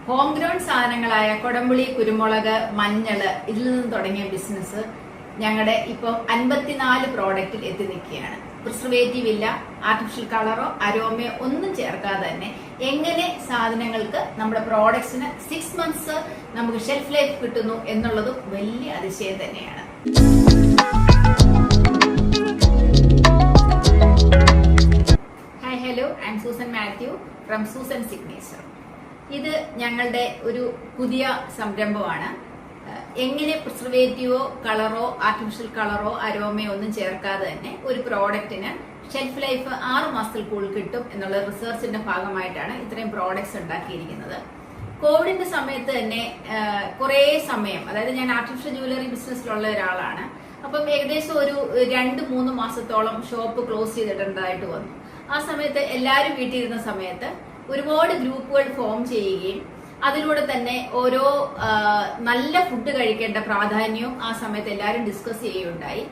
Home ground സാധനങ്ങളായ കൊടംപുളി, കുരുമുളക്, മഞ്ഞള് ഇതിൽ നിന്ന് തുടങ്ങിയ ബിസിനസ് ഞങ്ങളുടെ ഇപ്പോൾ 54 പ്രോഡക്റ്റിൽ എത്തി നിൽക്കുകയാണ്. പ്രിസർവേറ്റീവ് ഇല്ല, ആർട്ടിഫിഷ്യൽ കളറോ അരോമയോ ഒന്നും ചേർക്കാതെ തന്നെ എങ്ങനെ സാധനങ്ങൾക്ക് നമ്മുടെ പ്രോഡക്ട്സിന് 6 മന്ത്സ് നമുക്ക് ഷെൽഫ് ലൈഫ് കിട്ടുന്നു എന്നുള്ളതും വലിയ അതിശയം തന്നെയാണ്. Hi, hello, I M Susan Mathew from Susan signature. ഇത് ഞങ്ങളുടെ ഒരു പുതിയ സംരംഭമാണ്. എങ്ങനെ പ്രിസർവേറ്റീവോ കളറോ ആർട്ടിഫിഷ്യൽ കളറോ അരോമയോ ഒന്നും ചേർക്കാതെ തന്നെ ഒരു പ്രോഡക്റ്റിന് ഷെൽഫ് ലൈഫ് 6 മാസത്തിൽ കൂടുതൽ കിട്ടും എന്നുള്ള റിസർച്ചിന്റെ ഭാഗമായിട്ടാണ് ഇത്രയും പ്രോഡക്ട്സ് ഉണ്ടാക്കിയിരിക്കുന്നത്. കോവിഡിന്റെ സമയത്ത് തന്നെ കുറേ സമയം, അതായത് ഞാൻ ആർട്ടിഫിഷ്യൽ ജ്വല്ലറി ബിസിനസ്സിലുള്ള ഒരാളാണ്. അപ്പം ഏകദേശം ഒരു 2-3 മാസത്തോളം ഷോപ്പ് ക്ലോസ് ചെയ്തിട്ടുണ്ടായിട്ട് വന്നു. ആ സമയത്ത് എല്ലാവരും വീട്ടിലിരുന്ന സമയത്ത് ഒരുപാട് ഗ്രൂപ്പുകൾ ഫോം ചെയ്യുകയും അതിലൂടെ തന്നെ ഓരോ നല്ല ഫുഡ് കഴിക്കേണ്ട പ്രാധാന്യവും ആ സമയത്ത് എല്ലാവരും ഡിസ്കസ് ചെയ്യുകയുണ്ടായി.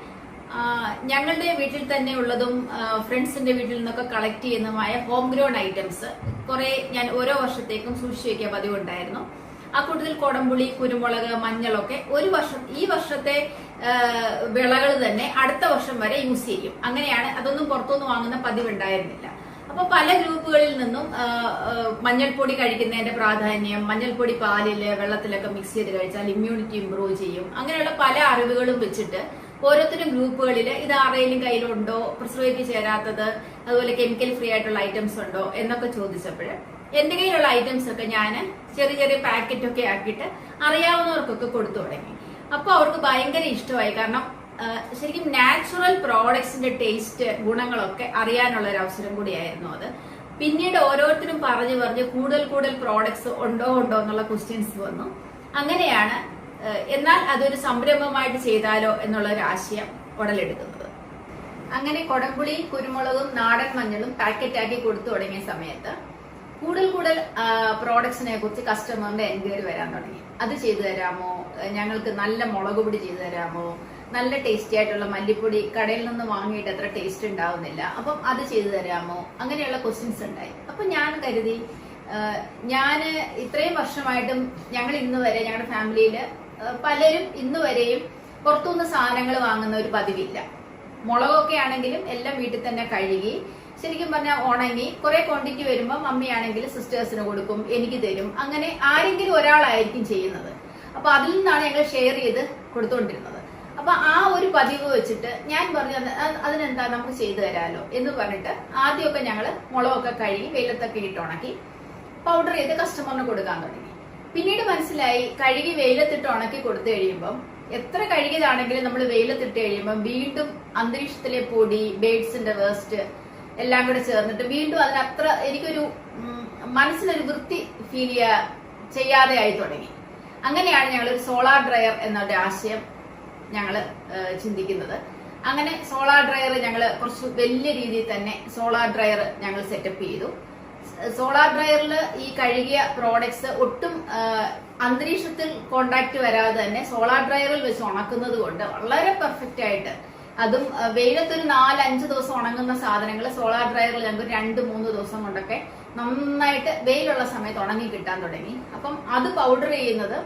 ഞങ്ങളുടെ വീട്ടിൽ തന്നെ ഉള്ളതും ഫ്രണ്ട്സിന്റെ വീട്ടിൽ നിന്നൊക്കെ കളക്ട് ചെയ്യുന്നതുമായ ഹോം ഗ്രൗണ്ട് ഐറ്റംസ് കുറെ ഞാൻ ഓരോ വർഷത്തേക്കും സൂക്ഷിച്ചു വയ്ക്കാൻ പതിവുണ്ടായിരുന്നു. ആ കൂട്ടത്തിൽ കൊടംപുളി, കുരുമുളക്, മഞ്ഞളൊക്കെ ഈ വർഷത്തെ വിളകൾ തന്നെ അടുത്ത വർഷം വരെ യൂസ് ചെയ്യും. അങ്ങനെയാണ്, അതൊന്നും പുറത്തുനിന്ന് വാങ്ങുന്ന പതിവുണ്ടായിരുന്നില്ല. അപ്പൊ പല ഗ്രൂപ്പുകളിൽ നിന്നും മഞ്ഞൾപ്പൊടി കഴിക്കുന്നതിന്റെ പ്രാധാന്യം, മഞ്ഞൾപ്പൊടി പാലില് വെള്ളത്തിലൊക്കെ മിക്സ് ചെയ്ത് കഴിച്ചാൽ ഇമ്മ്യൂണിറ്റി ഇംപ്രൂവ് ചെയ്യും, അങ്ങനെയുള്ള പല അറിവുകളും വെച്ചിട്ട് ഓരോരുത്തരും ഗ്രൂപ്പുകളിൽ ഇത് ആരുടെയും കയ്യിലുണ്ടോ, പ്രിസർവേറ്റീവ് ചേരാത്തത്, അതുപോലെ കെമിക്കൽ ഫ്രീ ആയിട്ടുള്ള ഐറ്റംസ് ഉണ്ടോ എന്നൊക്കെ ചോദിച്ചപ്പോൾ എന്റെ കയ്യിലുള്ള ഐറ്റംസ് ഒക്കെ ഞാൻ ചെറിയ ചെറിയ പാക്കറ്റ് ഒക്കെ ആക്കിയിട്ട് അറിയാവുന്നവർക്കൊക്കെ കൊടുത്തു തുടങ്ങി. അപ്പൊ അവർക്ക് ഭയങ്കര ഇഷ്ടമായി. കാരണം ശരിക്കും നാച്ചുറൽ പ്രോഡക്ട്സിന്റെ ടേസ്റ്റ്, ഗുണങ്ങളൊക്കെ അറിയാനുള്ള ഒരു അവസരം കൂടിയായിരുന്നു അത്. പിന്നീട് ഓരോരുത്തരും പറഞ്ഞു കൂടുതൽ പ്രോഡക്ട്സ് ഉണ്ടോ എന്നുള്ള ക്വസ്റ്റ്യൻസ് വന്നു. അങ്ങനെയാണ് എന്നാൽ അതൊരു സംരംഭമായിട്ട് ചെയ്താലോ എന്നുള്ള ഒരു ആശയം ഉടലെടുക്കുന്നത്. അങ്ങനെ കൊടംപുളി, കുരുമുളകും നാടൻ മഞ്ഞളും പാക്കറ്റാക്കി കൊടുത്തു തുടങ്ങിയ സമയത്ത് കൂടുതൽ പ്രോഡക്ട്സിനെ കുറിച്ച് കസ്റ്റമറിന്റെ എൻക്വയറി വരാൻ തുടങ്ങി. അത് ചെയ്തു തരാമോ, ഞങ്ങൾക്ക് നല്ല മുളക് പൊടി ചെയ്തു തരാമോ, നല്ല ടേസ്റ്റി ആയിട്ടുള്ള മല്ലിപ്പൊടി കടയിൽ നിന്ന് വാങ്ങിയിട്ട് അത്ര ടേസ്റ്റ് ഉണ്ടാവുന്നില്ല, അപ്പം അത് ചെയ്തു തരാമോ, അങ്ങനെയുള്ള ക്വസ്റ്റ്യൻസ് ഉണ്ടായി. അപ്പൊ ഞാൻ കരുതി, ഞാന് ഇത്രയും വർഷമായിട്ടും ഞങ്ങൾ ഇന്ന് വരെ ഞങ്ങളുടെ ഫാമിലിയില് പലരും ഇന്ന് വരെയും പുറത്തുനിന്ന് സാധനങ്ങൾ വാങ്ങുന്ന ഒരു പതിവില്ല. മുളകൊക്കെ ആണെങ്കിലും എല്ലാം വീട്ടിൽ തന്നെ കഴുകി ശരിക്കും പറഞ്ഞാൽ ഉണങ്ങി കുറെ ക്വാണ്ടിറ്റി വരുമ്പോൾ മമ്മിയാണെങ്കിൽ സിസ്റ്റേഴ്സിന് കൊടുക്കും, എനിക്ക് തരും, അങ്ങനെ ആരെങ്കിലും ഒരാളായിരിക്കും ചെയ്യുന്നത്. അപ്പൊ അതിൽ നിന്നാണ് ഞങ്ങൾ ഷെയർ ചെയ്ത് കൊടുത്തുകൊണ്ടിരുന്നത്. അപ്പൊ ആ ഒരു പതിവ് വെച്ചിട്ട് ഞാൻ പറഞ്ഞു, അതിനെന്താ നമുക്ക് ചെയ്തു തരാമല്ലോ എന്ന് പറഞ്ഞിട്ട് ആദ്യമൊക്കെ ഞങ്ങൾ മുളകൊക്കെ കഴുകി വെയിലത്തൊക്കെ ഇട്ട് ഉണക്കി പൗഡർ ചെയ്ത് കസ്റ്റമറിന് കൊടുക്കാൻ തുടങ്ങി. പിന്നീട് മനസ്സിലായി, കഴുകി വെയിലത്തിട്ട് ഉണക്കി കൊടുത്തു കഴിയുമ്പം എത്ര കഴുകിയതാണെങ്കിലും നമ്മൾ വെയിലത്തിട്ട് കഴിയുമ്പോൾ വീണ്ടും അന്തരീക്ഷത്തിലെ പൊടി, ബേഡ്സിന്റെ വേസ്റ്റ് എല്ലാം കൂടെ ചേർന്നിട്ട് വീണ്ടും അതിനത്ര എനിക്കൊരു മനസ്സിനൊരു വൃത്തി ഫീൽ ചെയ്യാതെ ആയി തുടങ്ങി. അങ്ങനെയാണ് ഞങ്ങളൊരു സോളാർ ഡ്രയർ എന്നൊരു ആശയം ഞങ്ങൾ ചിന്തിക്കുന്നത്. അങ്ങനെ സോളാർ ഡ്രയർ ഞങ്ങൾ കുറച്ച് വലിയ രീതിയിൽ തന്നെ സോളാർ ഡ്രയർ ഞങ്ങൾ സെറ്റപ്പ് ചെയ്തു. സോളാർ ഡ്രയറിൽ ഈ കഴുകിയ പ്രോഡക്ട്സ് ഒട്ടും അന്തരീക്ഷത്തിൽ കോണ്ടാക്ട് വരാതെ തന്നെ സോളാർ ഡ്രയറിൽ വെച്ച് ഉണക്കുന്നത് കൊണ്ട് വളരെ പെർഫെക്റ്റ് ആയിട്ട്, അതും വെയിലത്തൊരു 4-5 ദിവസം ഉണങ്ങുന്ന സാധനങ്ങൾ സോളാർ ഡ്രയറിൽ ഞങ്ങൾക്ക് 2-3 ദിവസം കൊണ്ടൊക്കെ നന്നായിട്ട് വെയിലുള്ള സമയത്ത് ഉണങ്ങി കിട്ടാൻ തുടങ്ങി. അപ്പം അത് പൗഡർ ചെയ്യുന്നത്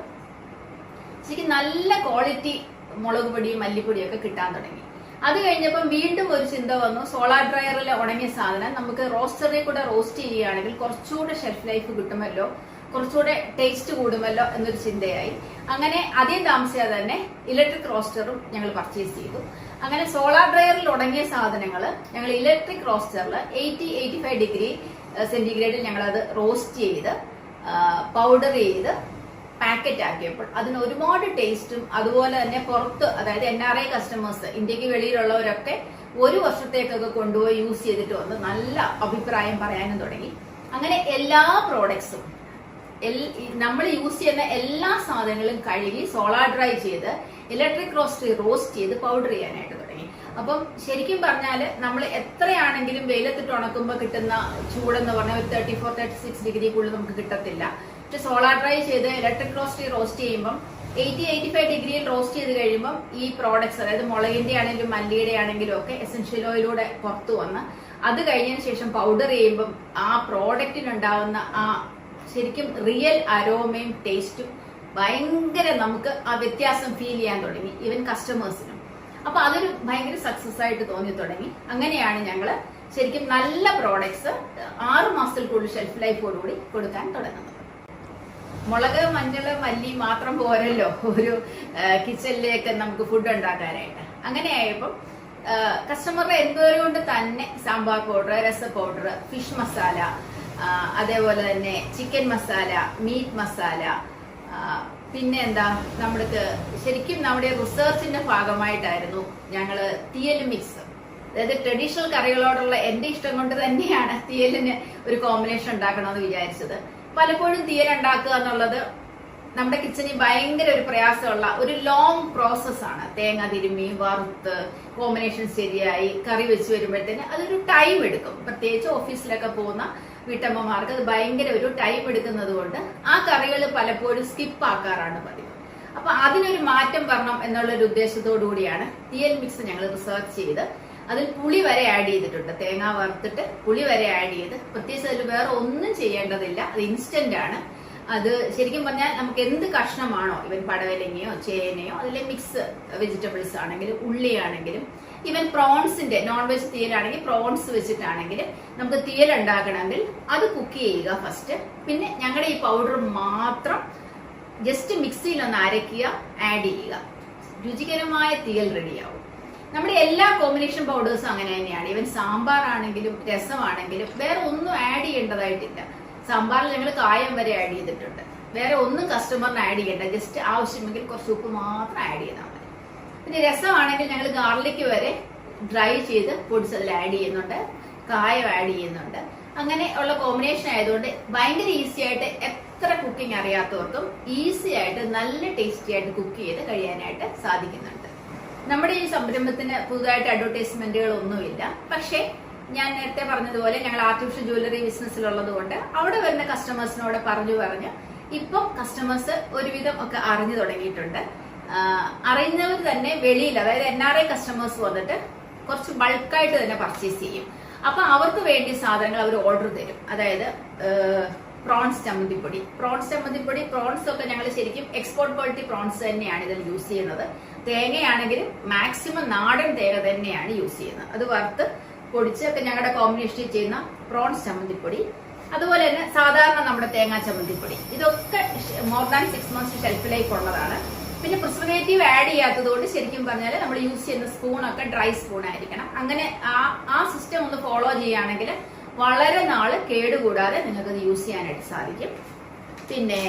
ശരിക്കും നല്ല ക്വാളിറ്റി മുളക് പൊടിയും മല്ലിപ്പൊടിയും ഒക്കെ കിട്ടാൻ തുടങ്ങി. അത് കഴിഞ്ഞപ്പം വീണ്ടും ഒരു ചിന്ത വന്നു, സോളാർ ഡ്രയറിൽ ഉണങ്ങിയ സാധനം നമുക്ക് റോസ്റ്ററിൽ കൂടെ റോസ്റ്റ് ചെയ്യുകയാണെങ്കിൽ കുറച്ചുകൂടെ ഷെൽഫ് ലൈഫ് കിട്ടുമല്ലോ, കുറച്ചുകൂടെ ടേസ്റ്റ് കൂടുമല്ലോ എന്നൊരു ചിന്തയായി. അങ്ങനെ അധികം താമസിയാതെ തന്നെ ഇലക്ട്രിക് റോസ്റ്ററും ഞങ്ങൾ പർച്ചേസ് ചെയ്തു. അങ്ങനെ സോളാർ ഡ്രയറിൽ ഉണങ്ങിയ സാധനങ്ങൾ ഞങ്ങൾ ഇലക്ട്രിക് റോസ്റ്ററിൽ 80-85 ഡിഗ്രി സെന്റിഗ്രേഡിൽ ഞങ്ങൾ അത് റോസ്റ്റ് ചെയ്ത് പൗഡർ ചെയ്ത് പാക്കറ്റ് ആക്കിയപ്പോൾ അതിന് ഒരുപാട് ടേസ്റ്റും, അതുപോലെ തന്നെ പുറത്ത്, അതായത് NRI കസ്റ്റമേഴ്സ്, ഇന്ത്യക്ക് വെളിയിലുള്ളവരൊക്കെ 1 വർഷത്തേക്കൊക്കെ കൊണ്ടുപോയി യൂസ് ചെയ്തിട്ട് വന്ന് നല്ല അഭിപ്രായം പറയാനും തുടങ്ങി. അങ്ങനെ എല്ലാ പ്രോഡക്ട്സും നമ്മൾ യൂസ് ചെയ്യുന്ന എല്ലാ സാധനങ്ങളും കഴുകി സോളാർ ഡ്രൈ ചെയ്ത് ഇലക്ട്രിക് റോസ്റ്റ് ചെയ്ത് പൗഡർ ചെയ്യാനായിട്ട് തുടങ്ങി. അപ്പം ശരിക്കും പറഞ്ഞാൽ നമ്മൾ എത്രയാണെങ്കിലും വെയിലത്തിട്ട് ഉണക്കുമ്പോൾ കിട്ടുന്ന ചൂടെന്ന് പറഞ്ഞാൽ ഒരു 34-36 ഡിഗ്രി കൂടുതൽ നമുക്ക് കിട്ടത്തില്ല. പക്ഷെ സോളാർ ഡ്രൈ ചെയ്ത് ഇലക്ട്രിക് റോസ്റ്റ് ചെയ്യുമ്പം 80-85 ഡിഗ്രിയിൽ റോസ്റ്റ് ചെയ്ത് കഴിയുമ്പം ഈ പ്രോഡക്ട്സ്, അതായത് മുളകിന്റെ ആണെങ്കിലും മല്ലിയുടെ ആണെങ്കിലും ഒക്കെ എസൻഷ്യൽ ഓയിലൂടെ പുറത്തു വന്ന് അത് കഴിഞ്ഞതിന് ശേഷം പൗഡർ ചെയ്യുമ്പം ആ പ്രോഡക്റ്റിനുണ്ടാവുന്ന ആ ശരിക്കും റിയൽ അരോമയും ടേസ്റ്റും ഭയങ്കര നമുക്ക് ആ വ്യത്യാസം ഫീൽ ചെയ്യാൻ തുടങ്ങി, ഈവൻ കസ്റ്റമേഴ്സിനും. അപ്പൊ അതൊരു ഭയങ്കര സക്സസ് ആയിട്ട് തോന്നി തുടങ്ങി. അങ്ങനെയാണ് ഞങ്ങള് ശരിക്കും നല്ല പ്രോഡക്ട്സ് 6 മാസത്തിൽ കൂടുതൽ ഷെൽഫ് ലൈഫോടുകൂടി കൊടുക്കാൻ തുടങ്ങുന്നത്. മുളക്, മഞ്ഞള്, മല്ലി മാത്രം പോരല്ലോ ഒരു കിച്ചണിലേക്ക് നമുക്ക് ഫുഡ് ഉണ്ടാക്കാനായിട്ട്. അങ്ങനെയായപ്പോൾ കസ്റ്റമറുടെ എൻക്വയറി കൊണ്ട് തന്നെ സാമ്പാർ പൗഡർ, രസ പൗഡർ, ഫിഷ് മസാല, അതേപോലെ തന്നെ ചിക്കൻ മസാല, മീറ്റ് മസാല, പിന്നെ എന്താ നമ്മൾക്ക് ശരിക്കും നമ്മുടെ റിസർച്ചിന്റെ ഭാഗമായിട്ടായിരുന്നു ഞങ്ങള് തീയൽ മിക്സ്. അതായത് ട്രഡീഷണൽ കറികളോടുള്ള എന്റെ ഇഷ്ടം കൊണ്ട് തന്നെയാണ് തീയലിന് ഒരു കോമ്പിനേഷൻ ഉണ്ടാക്കണമെന്ന് വിചാരിച്ചത്. പലപ്പോഴും തീയൽ ഉണ്ടാക്കുക എന്നുള്ളത് നമ്മുടെ കിച്ചണിൽ ഭയങ്കര ഒരു പ്രയാസമുള്ള ഒരു ലോങ് പ്രോസസ്സാണ്. തേങ്ങ തിരുമ്മി വറുത്ത് കോമ്പിനേഷൻ ശരിയായി കറി വെച്ച് വരുമ്പോഴത്തേന് അതൊരു ടൈം എടുക്കും. പ്രത്യേകിച്ച് ഓഫീസിലൊക്കെ പോകുന്ന വീട്ടമ്മമാർക്ക് അത് ഭയങ്കര ഒരു ടൈം എടുക്കുന്നത് കൊണ്ട് ആ കറികൾ പലപ്പോഴും സ്കിപ്പ് ആക്കാറാണ് പതിവ്. അപ്പൊ അതിനൊരു മാറ്റം വരണം എന്നുള്ളൊരു ഉദ്ദേശത്തോടു കൂടിയാണ് തീയൽ മിക്സ് ഞങ്ങൾ റിസർച്ച് ചെയ്ത് അതിൽ പുളി വരെ ആഡ് ചെയ്തിട്ടുണ്ട്. തേങ്ങ വറുത്തിട്ട് പുളി വരെ ആഡ് ചെയ്ത് പ്രത്യേകിച്ച് അതിൽ വേറെ ഒന്നും ചെയ്യേണ്ടതില്ല. അത് ഇൻസ്റ്റന്റ് ആണ്. അത് ശരിക്കും പറഞ്ഞാൽ നമുക്ക് എന്ത് കഷ്ണമാണോ, ഇവൻ പടവലങ്ങയോ ചേനയോ അതിലെ മിക്സ് വെജിറ്റബിൾസ് ആണെങ്കിലും ഉള്ളിയാണെങ്കിലും, ഈവൻ പ്രോൺസിന്റെ നോൺ വെജ് തീയലാണെങ്കിൽ പ്രോൺസ് വെച്ചിട്ടാണെങ്കിലും നമുക്ക് തീയൽ ഉണ്ടാക്കണമെങ്കിൽ അത് കുക്ക് ചെയ്യുക ഫസ്റ്റ്. പിന്നെ ഞങ്ങളുടെ ഈ പൗഡർ മാത്രം ജസ്റ്റ് മിക്സിയിൽ ഒന്ന് അരയ്ക്കുക, ആഡ് ചെയ്യുക, രുചികരമായ തീയൽ റെഡിയാവും. നമ്മുടെ എല്ലാ കോമ്പിനേഷൻ പൗഡേഴ്സും അങ്ങനെ തന്നെയാണ്. ഈവൻ സാമ്പാർ ആണെങ്കിലും രസമാണെങ്കിലും വേറെ ഒന്നും ആഡ് ചെയ്യേണ്ടതായിട്ടില്ല. സാമ്പാറിൽ ഞങ്ങൾ കായം വരെ ആഡ് ചെയ്തിട്ടുണ്ട്. വേറെ ഒന്നും കസ്റ്റമറിന് ആഡ് ചെയ്യേണ്ട, ജസ്റ്റ് ആവശ്യമെങ്കിൽ കുറച്ച് ഉപ്പ് മാത്രം ആഡ് ചെയ്താൽ മതി. പിന്നെ രസമാണെങ്കിൽ ഞങ്ങൾ ഗാർലിക് വരെ ഡ്രൈ ചെയ്ത് പൊടിച്ച് അതിൽ ആഡ് ചെയ്യുന്നുണ്ട്, കായം ആഡ് ചെയ്യുന്നുണ്ട്. അങ്ങനെ ഉള്ള കോമ്പിനേഷൻ ആയതുകൊണ്ട് ഭയങ്കര ഈസി ആയിട്ട് എത്ര കുക്കിംഗ് അറിയാത്തവർക്കും ഈസി ആയിട്ട് നല്ല ടേസ്റ്റി ആയിട്ട് കുക്ക് ചെയ്ത് കഴിയാനായിട്ട് സാധിക്കുന്നുണ്ട്. നമ്മുടെ ഈ സംരംഭത്തിന് പുതുതായിട്ട് അഡ്വർടൈസ്മെന്റുകൾ ഒന്നുമില്ല. പക്ഷേ ഞാൻ നേരത്തെ പറഞ്ഞതുപോലെ ഞങ്ങൾ ആർട്ടിഫിഷ്യൽ ജ്വല്ലറി ബിസിനസ്സിലുള്ളത് കൊണ്ട് അവിടെ വരുന്ന കസ്റ്റമേഴ്സിനോട് പറഞ്ഞു ഇപ്പം കസ്റ്റമേഴ്സ് ഒരുവിധം ഒക്കെ അറിഞ്ഞു തുടങ്ങിയിട്ടുണ്ട്. അറിയുന്നവർ തന്നെ വെളിയിൽ, അതായത് NRI കസ്റ്റമേഴ്സ് വന്നിട്ട് കുറച്ച് ബൾക്കായിട്ട് തന്നെ പർച്ചേസ് ചെയ്യും. അപ്പൊ അവർക്ക് വേണ്ടി സാധനങ്ങൾ അവർ ഓർഡർ തരും. അതായത് പ്രോൺസ് ചമ്മന്തിപ്പൊടി, പ്രോൺസ് ഒക്കെ ഞങ്ങൾ ശരിക്കും എക്സ്പോർട്ട് ക്വാളിറ്റി പ്രോൺസ് തന്നെയാണ് ഇതിൽ യൂസ് ചെയ്യുന്നത്. തേങ്ങയാണെങ്കിലും മാക്സിമം നാടൻ തേങ്ങ തന്നെയാണ് യൂസ് ചെയ്യുന്നത്. അത് വറുത്ത് പൊടിച്ചൊക്കെ ഞങ്ങളുടെ കോമ്പിനേഷനിൽ ചെയ്യുന്ന പ്രോൺസ് ചമ്മന്തിപ്പൊടി, അതുപോലെ തന്നെ സാധാരണ നമ്മുടെ തേങ്ങാ ചമ്മന്തിപ്പൊടി, ഇതൊക്കെ more than 6 months shelf life ഉള്ളതാണ്. പിന്നെ പ്രിസർവേറ്റീവ് ആഡ് ചെയ്യാത്തതുകൊണ്ട് ശരിക്കും പറഞ്ഞാൽ നമ്മൾ യൂസ് ചെയ്യുന്ന സ്പൂണൊക്കെ ഡ്രൈ സ്പൂൺ ആയിരിക്കണം. അങ്ങനെ ആ സിസ്റ്റം ഒന്ന് ഫോളോ ചെയ്യുകയാണെങ്കിൽ വളരെ നാള് കേടുകൂടാതെ നിങ്ങൾക്ക് അത് യൂസ് ചെയ്യാനായിട്ട് സാധിക്കും. പിന്നെ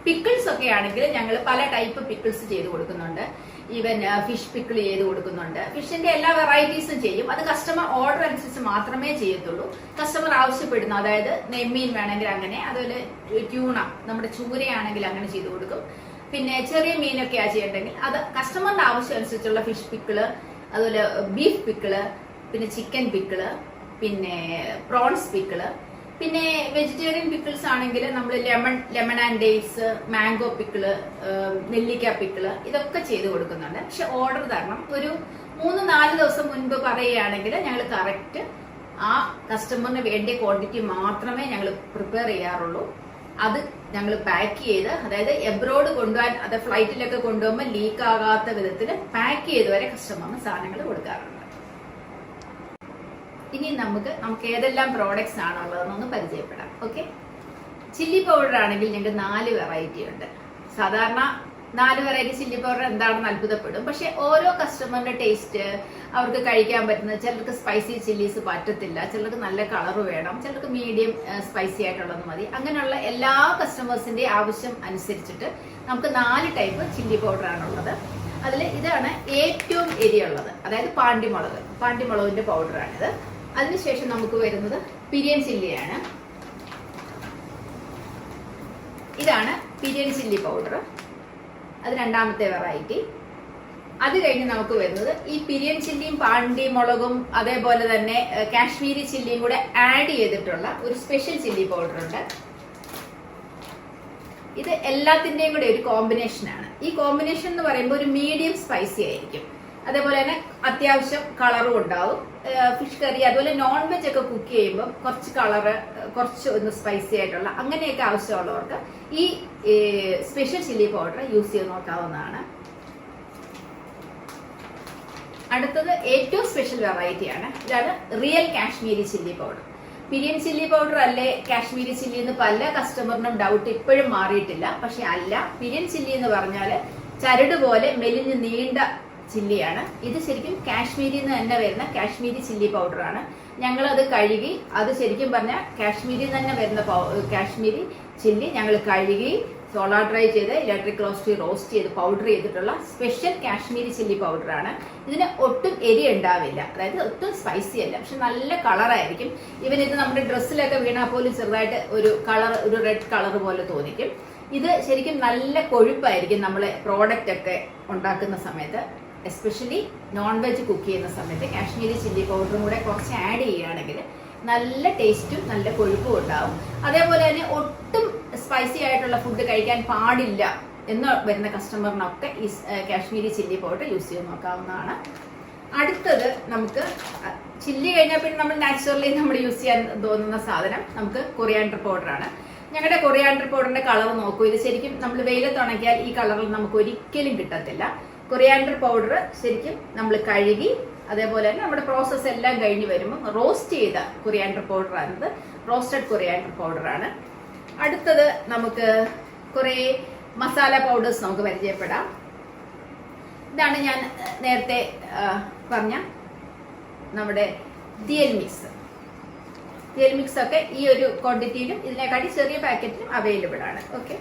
പിക്കിൾസ് ഒക്കെ ആണെങ്കിൽ ഞങ്ങൾ പല ടൈപ്പ് പിക്കിൾസ് ചെയ്ത് കൊടുക്കുന്നുണ്ട്. ഈവൻ ഫിഷ് പിക്കിൾ ചെയ്ത് കൊടുക്കുന്നുണ്ട്. ഫിഷിന്റെ എല്ലാ വെറൈറ്റീസും ചെയ്യും. അത് കസ്റ്റമർ ഓർഡർ അനുസരിച്ച് മാത്രമേ ചെയ്യത്തുള്ളൂ. കസ്റ്റമർ ആവശ്യപ്പെടുന്നു, അതായത് നെമ്മീൻ വേണമെങ്കിൽ അങ്ങനെ, അതുപോലെ ട്യൂണ, നമ്മുടെ ചൂരയാണെങ്കിൽ അങ്ങനെ ചെയ്ത് കൊടുക്കും. പിന്നെ ചെറിയ മീനൊക്കെയാ ചെയ്യണ്ടെങ്കിൽ അത് കസ്റ്റമറിന്റെ ആവശ്യം അനുസരിച്ചുള്ള ഫിഷ് പിക്കിള്, അതുപോലെ ബീഫ് പിക്കിള്, പിന്നെ ചിക്കൻ പിക്കിള്, പിന്നെ പ്രോൺസ് പിക്കിള്, പിന്നെ വെജിറ്റേറിയൻ പിക്കിൾസ് ആണെങ്കിൽ നമ്മൾ lemon and dates, mango pickle, നെല്ലിക്ക പിക്കിള്, ഇതൊക്കെ ചെയ്ത് കൊടുക്കുന്നുണ്ട്. പക്ഷെ ഓർഡർ തരണം. ഒരു 3-4 ദിവസം മുൻപ് പറയുകയാണെങ്കിൽ ഞങ്ങൾ കറക്റ്റ് ആ കസ്റ്റമറിന് വേണ്ടിയ ക്വാണ്ടിറ്റി മാത്രമേ ഞങ്ങൾ പ്രിപ്പയർ ചെയ്യാറുള്ളൂ. അത് ഞങ്ങൾ പാക്ക് ചെയ്ത്, അതായത് എബ്രോഡ് കൊണ്ടുപോകാൻ, അത് ഫ്ലൈറ്റിലൊക്കെ കൊണ്ടുപോകുമ്പോൾ ലീക്ക് ആകാത്ത വിധത്തിൽ പാക്ക് ചെയ്ത് വരെ കസ്റ്റമറിന് സാധനങ്ങൾ കൊടുക്കാറുണ്ട്. ഇനി നമുക്ക് ഏതെല്ലാം പ്രോഡക്ട്സ് ആണുള്ളതെന്നൊന്ന് പരിചയപ്പെടാം. ഓക്കെ, ചില്ലി പൗഡർ ആണെങ്കിൽ ഞങ്ങൾക്ക് 4 വെറൈറ്റി ഉണ്ട്. സാധാരണ 4 വെറൈറ്റി ചില്ലി പൗഡർ എന്താണെന്ന് അത്ഭുതപ്പെടും. പക്ഷെ ഓരോ കസ്റ്റമറിന്റെ ടേസ്റ്റ്, അവർക്ക് കഴിക്കാൻ പറ്റുന്നത്, ചിലർക്ക് സ്പൈസി ചില്ലീസ് പറ്റത്തില്ല, ചിലർക്ക് നല്ല കളർ വേണം, ചിലർക്ക് മീഡിയം സ്പൈസി ആയിട്ടുള്ളത് മതി. അങ്ങനെയുള്ള എല്ലാ കസ്റ്റമേഴ്സിന്റെ ആവശ്യം അനുസരിച്ചിട്ട് നമുക്ക് 4 ടൈപ്പ് ചില്ലി പൗഡർ ആണുള്ളത്. അതിൽ ഇതാണ് ഏറ്റവും എരിയുള്ളത്, അതായത് പാണ്ടിമുളകിന്റെ പൗഡറാണിത്. അതിനുശേഷം നമുക്ക് വരുന്നത് പിരിയൻ ചില്ലിയാണ്. ഇതാണ് പിരിയൻ ചില്ലി പൗഡർ, അത് 2ാമത്തെ വെറൈറ്റി. അത് കഴിഞ്ഞ് നമുക്ക് വരുന്നത് ഈ പിരിയൻ ചില്ലിയും പാണ്ടി മുളകും അതേപോലെ തന്നെ കാശ്മീരി ചില്ലിയും കൂടെ ആഡ് ചെയ്തിട്ടുള്ള ഒരു സ്പെഷ്യൽ ചില്ലി പൗഡർ ഉണ്ട്. ഇത് എല്ലാത്തിന്റെയും കൂടെ ഒരു കോമ്പിനേഷൻ ആണ്. ഈ കോമ്പിനേഷൻ എന്ന് പറയുമ്പോൾ ഒരു മീഡിയം സ്പൈസി ആയിരിക്കും. അതേപോലെ തന്നെ അത്യാവശ്യം കളറും ഉണ്ടാവും. ഫിഷ് കറി അതുപോലെ നോൺ വെജ് ഒക്കെ കുക്ക് ചെയ്യുമ്പോൾ കുറച്ച് കളറ്, കുറച്ച് ഒന്ന് സ്പൈസി ആയിട്ടുള്ള അങ്ങനെയൊക്കെ ആവശ്യമുള്ളവർക്ക് ഈ സ്പെഷ്യൽ ചില്ലി പൗഡർ യൂസ് ചെയ്ത് നോക്കാവുന്നതാണ്. അടുത്തത് ഏറ്റവും സ്പെഷ്യൽ വെറൈറ്റിയാണ്. ഇതാണ് റിയൽ കാശ്മീരി ചില്ലി പൗഡർ. പിരിയൻ ചില്ലി പൗഡർ അല്ലേ കാശ്മീരി ചില്ലി എന്ന് പല കസ്റ്റമറിനും ഡൗട്ട് ഇപ്പോഴും മാറിയിട്ടില്ല. പക്ഷെ അല്ല, പിരിയൻ ചില്ലി എന്ന് പറഞ്ഞാൽ ചരട് പോലെ മെലിഞ്ഞ് നീണ്ട ചില്ലിയാണ്. ഇത് ശരിക്കും കാശ്മീരിൽ നിന്ന് തന്നെ വരുന്ന കാശ്മീരി ചില്ലി പൗഡറാണ്. ഞങ്ങളത് കഴുകി, അത് ശരിക്കും പറഞ്ഞാൽ കാശ്മീരിൽ നിന്ന് തന്നെ വരുന്ന കാശ്മീരി ചില്ലി ഞങ്ങൾ കഴുകി സോളാർ ഡ്രൈ ചെയ്ത് ഇലക്ട്രിക് റോസ്റ്റ് ചെയ്ത് പൗഡർ ചെയ്തിട്ടുള്ള സ്പെഷ്യൽ കാശ്മീരി ചില്ലി പൗഡറാണ്. ഇതിന് ഒട്ടും എരി ഉണ്ടാവില്ല, അതായത് ഒട്ടും സ്പൈസി അല്ല, പക്ഷെ നല്ല കളറായിരിക്കും. ഇവൻ ഇത് നമ്മുടെ ഡ്രസ്സിലൊക്കെ വീണാൽ പോലും ചെറുതായിട്ട് ഒരു റെഡ് കളർ പോലെ തോന്നിക്കും. ഇത് ശരിക്കും നല്ല കൊഴുപ്പായിരിക്കും നമ്മൾ പ്രോഡക്റ്റ് ഒക്കെ ഉണ്ടാക്കുന്ന സമയത്ത്, എസ്പെഷ്യലി നോൺ വെജ് കുക്ക് ചെയ്യുന്ന സമയത്ത് കാശ്മീരി ചില്ലി പൗഡറും കൂടെ കുറച്ച് ആഡ് ചെയ്യുകയാണെങ്കിൽ നല്ല ടേസ്റ്റും നല്ല കൊഴുപ്പും ഉണ്ടാവും. അതേപോലെ തന്നെ ഒട്ടും സ്പൈസി ആയിട്ടുള്ള ഫുഡ് കഴിക്കാൻ പാടില്ല എന്ന് വരുന്ന കസ്റ്റമറിനൊക്കെ ഈ കാശ്മീരി ചില്ലി പൗഡർ യൂസ് ചെയ്ത് നോക്കാവുന്നതാണ്. അടുത്തത് നമുക്ക് ചില്ലി കഴിഞ്ഞാൽ പിന്നെ നമ്മൾ നാച്ചുറലി നമ്മൾ യൂസ് ചെയ്യാൻ തോന്നുന്ന സാധനം നമുക്ക് കൊറിയാൻഡർ പൗഡറാണ്. ഞങ്ങളുടെ കൊറിയാൻഡർ പൗഡറിന്റെ കളർ നോക്കൂ. ഇത് ശരിക്കും നമ്മൾ വെയിലത്ത് ഉണക്കിയാൽ ഈ കളറിൽ നമുക്ക് ഒരിക്കലും കിട്ടത്തില്ല. കൊറിയാൻഡർ പൗഡർ ശരിക്കും നമ്മൾ കഴുകി, അതേപോലെ തന്നെ നമ്മുടെ പ്രോസസ്സ് എല്ലാം കഴിഞ്ഞ് വരുമ്പോൾ റോസ്റ്റ് ചെയ്ത കൊറിയാൻഡർ പൗഡറാണിത്. റോസ്റ്റഡ് കൊറിയാൻഡർ പൗഡറാണ്. അടുത്തത് നമുക്ക് കുറേ മസാല പൗഡേഴ്സ് നമുക്ക് പരിചയപ്പെടാം. ഇതാണ് ഞാൻ നേരത്തെ പറഞ്ഞ നമ്മുടെ തിയൽ മിക്സ്. തിയൽ മിക്സ് ഒക്കെ ഈ ഒരു ക്വാണ്ടിറ്റിയിലും ഇതിനെക്കാട്ടി ചെറിയ പാക്കറ്റിലും അവൈലബിൾ ആണ്. ഓക്കെ,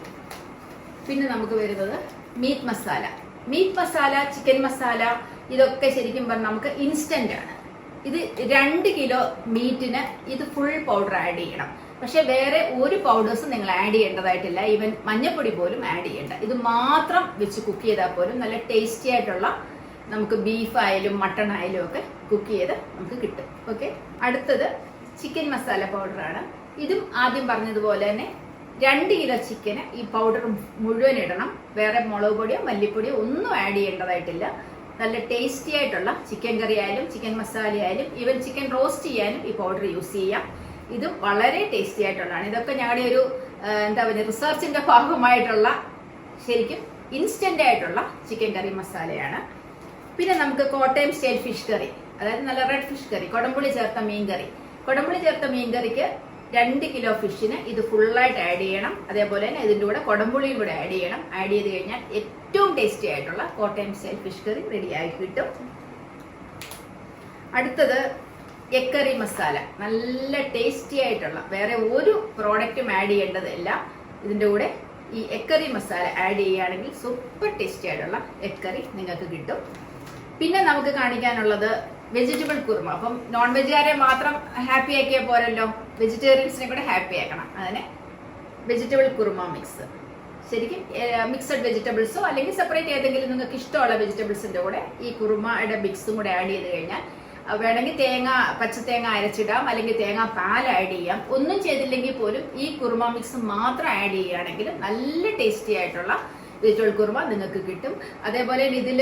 പിന്നെ നമുക്ക് വരുന്നത് meat masala. Meat masala, chicken masala, ഇതൊക്കെ ശരിക്കും പറഞ്ഞാൽ നമുക്ക് ഇൻസ്റ്റന്റ് ആണ്. ഇത് 2 കിലോ മീറ്റിന് ഇത് ഫുൾ പൗഡർ ആഡ് ചെയ്യണം. പക്ഷെ വേറെ ഒരു പൗഡേഴ്സും നിങ്ങൾ ആഡ് ചെയ്യേണ്ടതായിട്ടില്ല. ഈവൻ മഞ്ഞപ്പൊടി പോലും ആഡ് ചെയ്യേണ്ട. ഇത് മാത്രം വെച്ച് കുക്ക് ചെയ്താൽ പോലും നല്ല ടേസ്റ്റി ആയിട്ടുള്ള നമുക്ക് ബീഫ് ആയാലും മട്ടൺ ആയാലും ഒക്കെ കുക്ക് ചെയ്ത് നമുക്ക് കിട്ടും. ഓക്കെ, അടുത്തത് ചിക്കൻ മസാല പൗഡറാണ്. ഇതും ആദ്യം പറഞ്ഞതുപോലെ തന്നെ 2 കിലോ ചിക്കന് ഈ പൗഡർ മുഴുവൻ ഇടണം. വേറെ മുളക് പൊടിയോ മല്ലിപ്പൊടിയോ ഒന്നും ആഡ് ചെയ്യേണ്ടതായിട്ടില്ല. നല്ല ടേസ്റ്റി ആയിട്ടുള്ള ചിക്കൻ കറി ആയാലും ചിക്കൻ മസാല ആയാലും ഈവൻ ചിക്കൻ റോസ്റ്റ് ചെയ്യാനും ഈ പൗഡർ യൂസ് ചെയ്യാം. ഇത് വളരെ ടേസ്റ്റി ആയിട്ടുള്ളതാണ്. ഇതൊക്കെ ഞങ്ങളുടെ ഒരു എന്താ പറയുക റിസർച്ചിന്റെ ഭാഗമായിട്ടുള്ള ശരിക്കും ഇൻസ്റ്റന്റ് ആയിട്ടുള്ള ചിക്കൻ കറി മസാലയാണ്. പിന്നെ നമുക്ക് കോട്ടയം സ്റ്റൈൽ ഫിഷ് കറി, അതായത് നല്ല റെഡ് ഫിഷ് കറി, കൊടംപുളി ചേർത്ത മീൻ കറി. കൊടംപുളി ചേർത്ത മീൻ കറിക്ക് 2 കിലോ ഫിഷിന് ഇത് ഫുള്ളായിട്ട് ആഡ് ചെയ്യണം. അതേപോലെ തന്നെ ഇതിൻ്റെ കൂടെ കൊടംപുളിയും കൂടെ ആഡ് ചെയ്യണം. ആഡ് ചെയ്ത് കഴിഞ്ഞാൽ ഏറ്റവും ടേസ്റ്റി ആയിട്ടുള്ള കോട്ടയം സ്റ്റൈൽ ഫിഷ് കറി റെഡിയായി കിട്ടും. അടുത്തത് എഗ് കറി മസാല. നല്ല ടേസ്റ്റി ആയിട്ടുള്ള വേറെ ഒരു പ്രോഡക്റ്റും ആഡ് ചെയ്യേണ്ടതില്ല. ഇതിൻ്റെ കൂടെ ഈ എഗ് കറി മസാല ആഡ് ചെയ്യുകയാണെങ്കിൽ സൂപ്പർ ടേസ്റ്റി ആയിട്ടുള്ള എഗ് കറി നിങ്ങൾക്ക് കിട്ടും. പിന്നെ നമുക്ക് കാണിക്കാനുള്ളത് വെജിറ്റബിൾ കുറുമ. അപ്പം നോൺ വെജുകാരെ മാത്രം ഹാപ്പി ആക്കിയാൽ പോരല്ലോ, വെജിറ്റേറിയൻസിനെ കൂടെ ഹാപ്പി ആക്കണം. അതിന് വെജിറ്റബിൾ കുറുമ മിക്സ്. ശരിക്കും മിക്സഡ് വെജിറ്റബിൾസോ അല്ലെങ്കിൽ സെപ്പറേറ്റ് ഏതെങ്കിലും നിങ്ങൾക്ക് ഇഷ്ടമുള്ള വെജിറ്റബിൾസിന്റെ കൂടെ ഈ കുറുമയുടെ മിക്സും കൂടെ ആഡ് ചെയ്ത് കഴിഞ്ഞാൽ വേണമെങ്കിൽ പച്ചത്തേങ്ങ അരച്ചിടാം, അല്ലെങ്കിൽ തേങ്ങ പാൽ ആഡ് ചെയ്യാം. ഒന്നും ചെയ്തില്ലെങ്കിൽ പോലും ഈ കുറുമ മിക്സ് മാത്രം ആഡ് ചെയ്യുകയാണെങ്കിൽ നല്ല ടേസ്റ്റി ആയിട്ടുള്ള വെജിറ്റബിൾ കുറുമ നിങ്ങൾക്ക് കിട്ടും. അതേപോലെ ഇതിൽ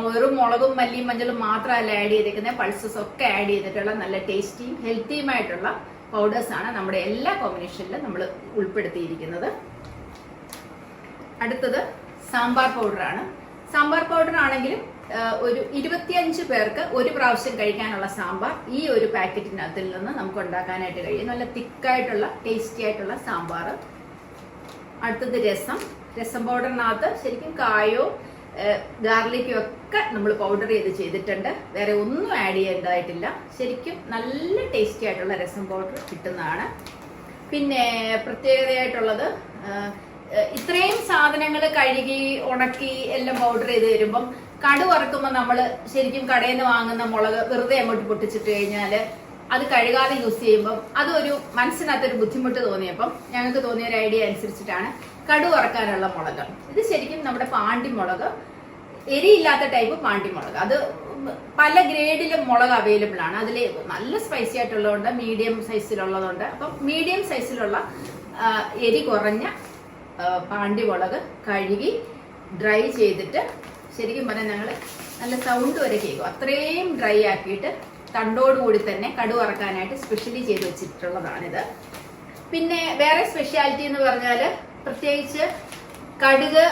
വെറും മുളകും മല്ലിയും മഞ്ഞളും മാത്രമല്ല ആഡ് ചെയ്തിരിക്കുന്നത്, പൾസസ് ഒക്കെ ആഡ് ചെയ്തിട്ടുള്ള നല്ല ടേസ്റ്റിയും ഹെൽത്തിയുമായിട്ടുള്ള പൗഡേഴ്സാണ് നമ്മുടെ എല്ലാ കോമ്പിനേഷനിലും നമ്മൾ ഉൾപ്പെടുത്തിയിരിക്കുന്നത്. അടുത്തത് സാമ്പാർ പൗഡറാണ്. സാമ്പാർ പൗഡർ ആണെങ്കിലും ഒരു 25 പേർക്ക് ഒരു പ്രാവശ്യം കഴിക്കാനുള്ള സാമ്പാർ ഈ ഒരു പാക്കറ്റിനകത്തിൽ നിന്ന് നമുക്ക് ഉണ്ടാക്കാനായിട്ട് കഴിയും. നല്ല തിക്കായിട്ടുള്ള ടേസ്റ്റി ആയിട്ടുള്ള സാമ്പാർ. അടുത്തത് രസം പൗഡറിനകത്ത് ശരിക്കും കായോ ഗാർലിക്കോ ഒക്കെ നമ്മൾ പൗഡർ ചെയ്തിട്ടുണ്ട്. വേറെ ഒന്നും ആഡ് ചെയ്യേണ്ടതായിട്ടില്ല. ശരിക്കും നല്ല ടേസ്റ്റി ആയിട്ടുള്ള രസം പൗഡർ കിട്ടുന്നതാണ്. പിന്നെ പ്രത്യേകതയായിട്ടുള്ളത് ഇത്രയും സാധനങ്ങൾ കഴുകി ഉണക്കി എല്ലാം പൗഡർ ചെയ്ത് വരുമ്പം കടു വറക്കുമ്പോൾ നമ്മൾ ശരിക്കും കടയിൽ നിന്ന് വാങ്ങുന്ന മുളക് വെറുതെ അങ്ങോട്ട് പൊട്ടിച്ചിട്ട് കഴിഞ്ഞാൽ അത് കഴുകാതെ യൂസ് ചെയ്യുമ്പോൾ അതൊരു മനസ്സിനകത്തൊരു ബുദ്ധിമുട്ട് തോന്നിയപ്പം ഞങ്ങൾക്ക് തോന്നിയ ഒരു ഐഡിയ അനുസരിച്ചിട്ടാണ് കടു വറക്കാനുള്ള മുളക്. ഇത് ശരിക്കും നമ്മുടെ പാണ്ടിമുളക്, എരിയില്ലാത്ത ടൈപ്പ് പാണ്ടിമുളക്. അത് പല ഗ്രേഡിലും മുളക് അവൈലബിൾ ആണ്. അതിൽ നല്ല സ്പൈസി ആയിട്ടുള്ളതുണ്ട്, മീഡിയം സൈസിലുള്ളതുണ്ട്. അപ്പം മീഡിയം സൈസിലുള്ള എരി കുറഞ്ഞ പാണ്ടിമുളക് കഴുകി ഡ്രൈ ചെയ്തിട്ട് ശരിക്കും പറഞ്ഞാൽ ഞങ്ങൾ നല്ല സൗണ്ട് വരെ കേൾക്കും. അത്രയും ഡ്രൈ ആക്കിയിട്ട് തണ്ടോടുകൂടി തന്നെ കടുക് വറക്കാനായിട്ട് സ്പെഷ്യലി ചെയ്ത് വെച്ചിട്ടുള്ളതാണിത്. പിന്നെ വേറെ സ്പെഷ്യാലിറ്റി എന്ന് പറഞ്ഞാൽ പ്രത്യേകിച്ച് കടുക്,